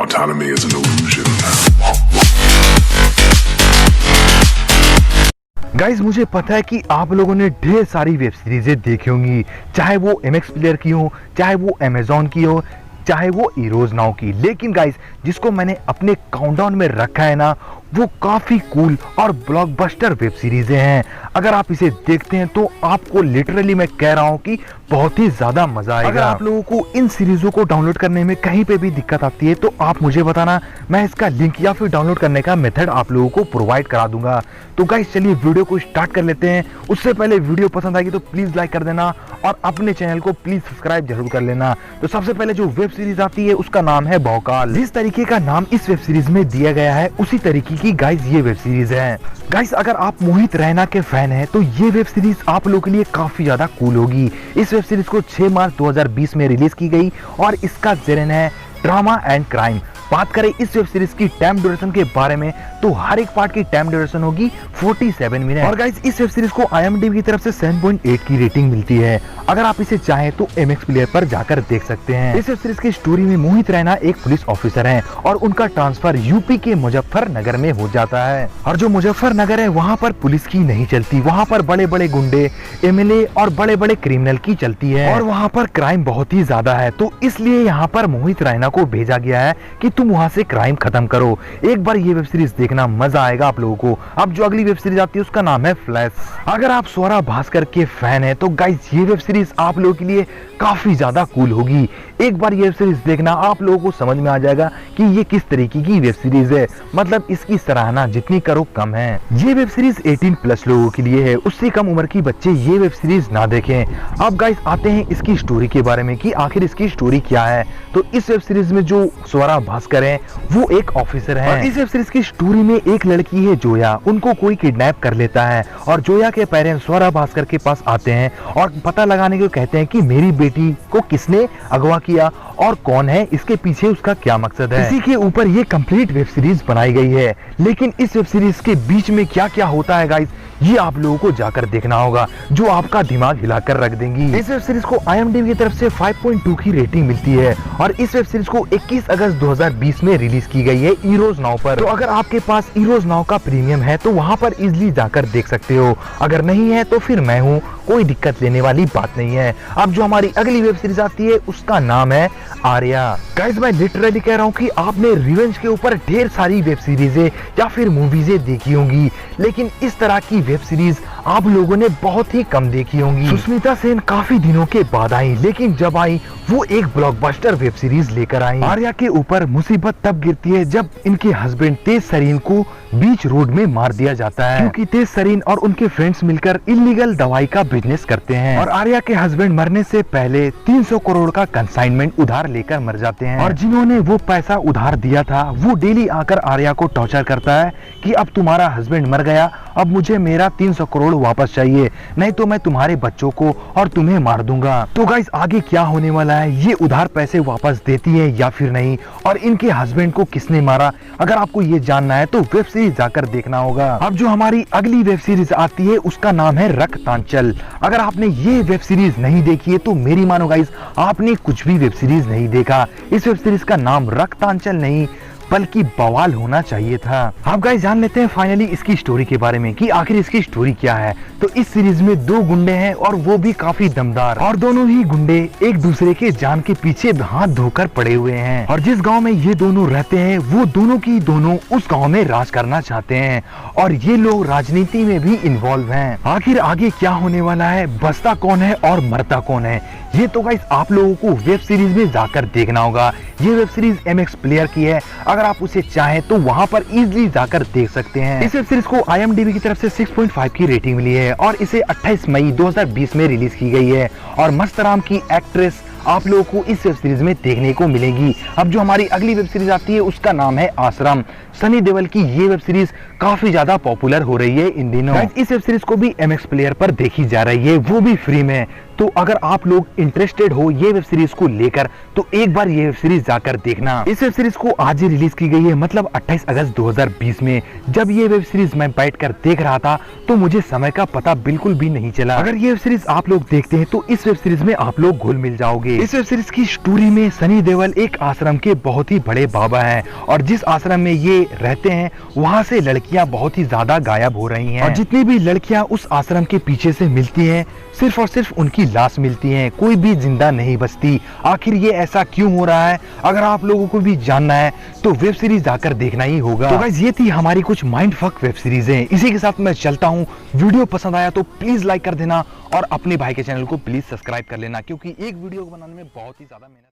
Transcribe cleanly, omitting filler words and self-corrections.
Autonomy is an illusion. Guys मुझे पता है कि आप लोगों ने ढेर सारी वेब सीरीजें देखी होंगी, चाहे वो MX प्लेयर की हो, चाहे वो अमेजोन की हो, चाहे वो हीरोज नाउ की। लेकिन गाइज जिसको मैंने अपने काउंटडाउन में रखा है ना, वो काफी कूल और ब्लॉकबस्टर वेब सीरीजें हैं। अगर आप इसे देखते हैं तो आपको लिटरली मैं कह रहा हूं कि बहुत ही ज्यादा मजा आएगा। अगर आप लोगों को इन सीरीजों को डाउनलोड करने में कहीं पे भी दिक्कत आती है तो आप मुझे बताना, मैं इसका लिंक या फिर डाउनलोड करने का मेथड आप लोगों को प्रोवाइड करा दूंगा। तो गाइस चलिए वीडियो को स्टार्ट कर लेते हैं। उससे पहले वीडियो पसंद आएगी तो प्लीज लाइक कर देना और अपने चैनल को प्लीज सब्सक्राइब जरूर कर लेना। तो सबसे पहले जो वेब सीरीज आती है उसका नाम है भौकाल। जिस तरीके का नाम इस वेब सीरीज में दिया गया है उसी तरीके की गाइस ये वेब सीरीज है। गाइस अगर आप मोहित रैना के फैन हैं तो ये वेब सीरीज आप लोगों के लिए काफी ज्यादा कूल होगी। इस वेब सीरीज को 6 मार्च 2020 में रिलीज की गई और इसका जेनर है ड्रामा एंड क्राइम। बात करें इस वेब सीरीज की टाइम ड्यूरेशन के बारे में तो हर एक पार्ट की टाइम ड्यूरेशन होगी 47 मिनट। और गाइस इस वेब सीरीज को IMDb की तरफ से 7.8 की रेटिंग मिलती है। अगर आप इसे चाहें तो MX प्लेयर पर जाकर देख सकते हैं। इस वेब सीरीज की स्टोरी में मोहित रैना एक पुलिस ऑफिसर हैं और उनका ट्रांसफर यूपी के मुजफ्फरनगर में हो जाता है। और जो मुजफ्फरनगर है वहाँ पर पुलिस की नहीं चलती, वहाँ पर बड़े बड़े गुंडे, MLA और बड़े बड़े क्रिमिनल की चलती है और वहाँ पर क्राइम बहुत ही ज्यादा है। तो इसलिए यहाँ पर मोहित रैना को भेजा गया है कि तुम वहाँ से क्राइम खत्म करो। एक बार ये वेब सीरीज देखना, मजा आएगा आप लोगों को। अब जो अगली वेब सीरीज आती है उसका नाम है फ्लैश। अगर आप स्वरा भास्कर के फैन हैं तो गाइस ये वेब सीरीज आप लोगों के लिए काफी ज्यादा कूल होगी। एक बार ये वेब सीरीज देखना, आप लोगों को समझ में आ जाएगा कि ये किस तरीके की वेब सीरीज है। मतलब इसकी सराहना जितनी करो कम है। ये वेब सीरीज 18+ लोगों के लिए है, उससे कम उम्र की बच्चे ये वेब सीरीज ना देखें। अब गाइस आते हैं इसकी स्टोरी के बारे में कि आखिर इसकी स्टोरी क्या है। तो इस वेब सीरीज में जो स्वरा भास्कर है वो एक ऑफिसर है और इस वेब सीरीज की स्टोरी में एक लड़की है जोया, उनको कोई किडनैप कर लेता है और जोया के पेरेंट्स स्वरा भास्कर के पास आते हैं और पता लगाने को कहते हैं कि मेरी बेटी को किसने अगवा किया और कौन है, इसके पीछे उसका क्या मकसद है। इसी के ऊपर ये कंप्लीट वेब सीरीज बनाई गई है। लेकिन इस वेब सीरीज के बीच में क्या क्या होता है गाइस, ये आप लोगों को जाकर देखना होगा, जो आपका दिमाग हिलाकर रख देंगी। इस वेब सीरीज को IMDb की तरफ से 5.2 की रेटिंग मिलती है और इस वेब सीरीज को 21 अगस्त 2020 में रिलीज की गई है हीरोज नाउ पर। तो अगर आपके पास हीरोज नाउ का प्रीमियम है तो वहां पर इजिली जाकर देख सकते हो। अगर नहीं है तो फिर मैं हूँ, कोई दिक्कत लेने वाली बात नहीं है। अब जो हमारी अगली वेब सीरीज आती है उसका नाम है आर्या। गाइस मैं लिटरली कह रहा हूँ कि आपने रिवेंज के ऊपर ढेर सारी वेब सीरीजें या फिर मूवीजें देखी होंगी, लेकिन इस तरह की वेब सीरीज आप लोगों ने बहुत ही कम देखी होंगी। सुष्मिता सेन काफी दिनों के बाद आई, लेकिन जब आई वो एक ब्लॉकबस्टर वेब सीरीज लेकर आई। आर्या के ऊपर मुसीबत तब गिरती है जब इनके हस्बैंड तेज सरीन को बीच रोड में मार दिया जाता है, क्योंकि तेज सरीन और उनके फ्रेंड्स मिलकर इलीगल दवाई का बिजनेस करते हैं और आर्या के हस्बैंड मरने से पहले 300 करोड़ का कंसाइनमेंट उधार लेकर मर जाते हैं। और जिन्होंने वो पैसा उधार दिया था वो डेली आकर आर्या को टॉर्चर करता है कि अब तुम्हारा हस्बैंड मर गया, अब मुझे मेरा 300 करोड़ वापस चाहिए, नहीं तो मैं तुम्हारे बच्चों को और तुम्हें मार दूंगा। तो गाइस आगे क्या होने वाला है, ये उधार पैसे वापस देती है या फिर नहीं, और इनके हस्बैंड को किसने मारा, अगर आपको ये जानना है तो वेब सीरीज जाकर देखना होगा। अब जो हमारी अगली वेब सीरीज आती है उसका नाम है रक्तांचल। अगर आपने ये वेब सीरीज नहीं देखी है तो मेरी मानो गाइस, आपने कुछ भी वेब सीरीज नहीं देखा। इस वेब सीरीज का नाम रक्तांचल नहीं बल्कि बवाल होना चाहिए था। आप गाइस जान लेते हैं फाइनली इसकी स्टोरी के बारे में कि आखिर इसकी स्टोरी क्या है। तो इस सीरीज में 2 गुंडे हैं और वो भी काफी दमदार, और दोनों ही गुंडे एक दूसरे के जान के पीछे हाथ धोकर पड़े हुए हैं। और जिस गांव में ये दोनों रहते हैं वो दोनों की दोनों उस गांव में राज करना चाहते हैं और ये लोग राजनीति में भी इन्वॉल्व हैं। आखिर आगे क्या होने वाला है, बचता कौन है और मरता कौन है, ये तो गाइस आप लोगों को वेब सीरीज में जाकर देखना होगा। ये वेब सीरीज MX प्लेयर की है, अगर आप उसे चाहें तो वहां पर इजीली जाकर देख सकते हैं। इस वेब सीरीज को IMDb की तरफ से 6.5 की रेटिंग मिली है और इसे 28 मई 2020 में रिलीज की गई है और मस्तराम की एक्ट्रेस आप लोगों को इस वेब सीरीज में देखने को मिलेगी। अब जो हमारी अगली वेब सीरीज आती है उसका नाम है आश्रम। सनी देओल की ये वेब सीरीज काफी ज्यादा पॉपुलर हो रही है इन दिनों। इस वेब सीरीज को भी MX प्लेयर पर देखी जा रही है, वो भी फ्री में। तो अगर आप लोग इंटरेस्टेड हो ये वेब सीरीज को लेकर तो एक बार ये वेब सीरीज जाकर देखना। इस वेब सीरीज को आज ही रिलीज की गई है, मतलब 28 अगस्त 2020 में। जब ये वेब सीरीज मैं बैठकर देख रहा था तो मुझे समय का पता बिल्कुल भी नहीं चला। अगर ये वेब सीरीज आप लोग देखते हैं तो इस वेब सीरीज में आप लोग घुल मिल जाओगे। इस वेब सीरीज की स्टोरी में सनी देओल एक आश्रम के बहुत ही बड़े बाबा हैं और जिस आश्रम में ये रहते हैं वहाँ से लड़कियां बहुत ही ज्यादा गायब हो रही हैं और जितनी भी लड़कियां उस आश्रम के पीछे से मिलती हैं सिर्फ और सिर्फ उनकी लाश मिलती है, कोई भी जिंदा नहीं बचती। आखिर ये ऐसा क्यों हो रहा है? अगर आप लोगों को भी जानना है तो वेब सीरीज जाकर देखना ही होगा। तो गाइस ये थी हमारी कुछ माइंड फक वेब सीरीजें। इसी के साथ मैं चलता हूँ। वीडियो पसंद आया तो प्लीज लाइक कर देना और अपने भाई के चैनल को प्लीज सब्सक्राइब कर लेना, क्योंकि एक वीडियो बनाने में बहुत ही ज्यादा मेहनत